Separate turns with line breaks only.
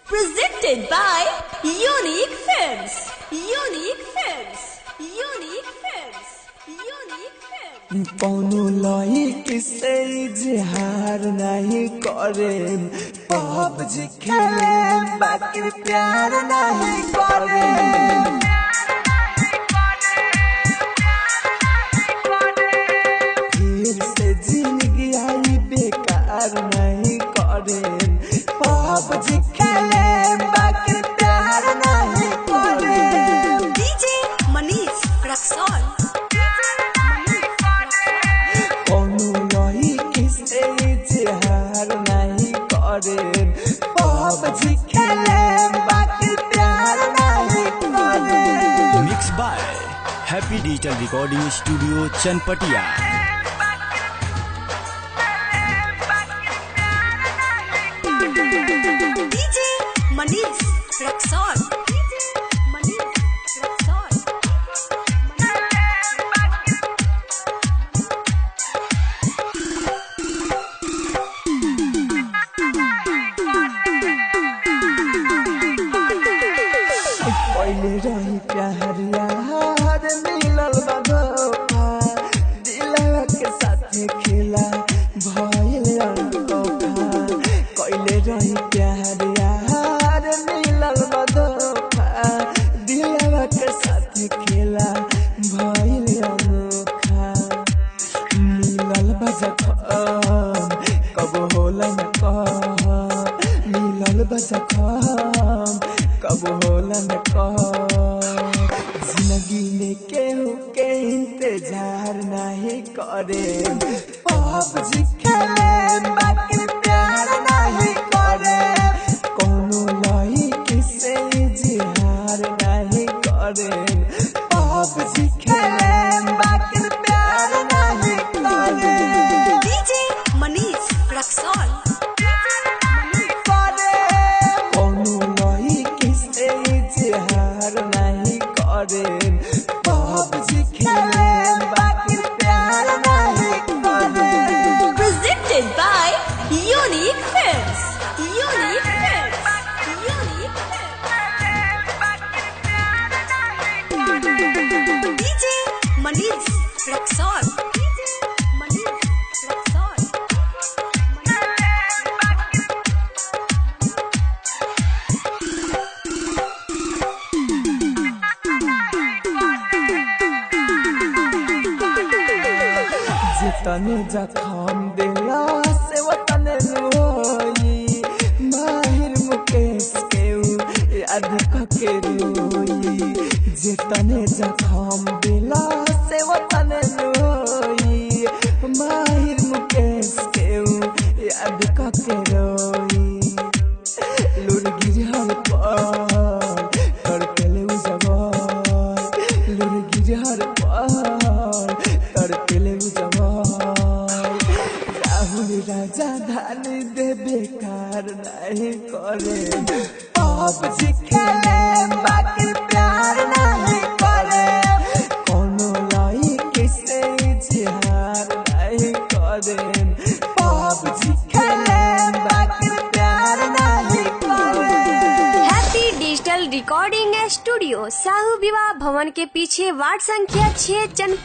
Presented by Unique Films. Unique Films. Unique Films. Unique Films.
कौनो लई से इजहार नहीं करे, पबजी खेले बाकी प्यार नहीं करे। फिर से जिंदगी आई बेकार नहीं करे, पबजी खेले बाकी प्यार नहीं करे।
DJ Manish Raksol.
इजहार नहीं करे, पबजी खेले बाकी प्यार नहीं करे।
Mix by happy digital recording studio Chanpatia.
DJ Manish Raksol. Manish Raksol.
पहले रही प्यार यार मिलल बा धोखा, दिलवा के साथे खेला भइल अनोखा। पहले रही प्यार यार मिलल बा धोखा, दिलवा के साथे खेला भइल अनोखा। मिलल बा जखम कब होला न कह, मिलल बा जखम कब होला न कह। जिंदगी में केहू के इंतजार नहीं करे, पबजी खेले बाकी प्यार नहीं करे। कोनो लई से इजहार नहीं करे, पबजी खेले बाकी प्यार नहीं करे।
DJ Manish Raksol.
इजहार नहीं करे, पबजी खेले बाकी प्यार नहीं करे।
Presented by Unique Films. Unique Films. Unique Films. DJ Manish Raksol. Manish Raksol.
जितने जखम दिला से वतने रोई, माहिर मुकेश के याद के रोई। जितने जखम दिला से वतने रोई, माहिर मुकेश के याद के रोई। लुरगिर हर पर तड़केले उजवार, लुरगिर हर पर तड़केले उजवार। राहुल राजा धानी दे बेकार नहीं करे, पबजी खेले बाकी प्यार नहीं करे। कोनो लई से इजहार नहीं करे, पबजी खेले बाकी प्यार नहीं करे।
Happy digital recording studio Sahu विवाह भवन के पीछे वार्ड संख्या 6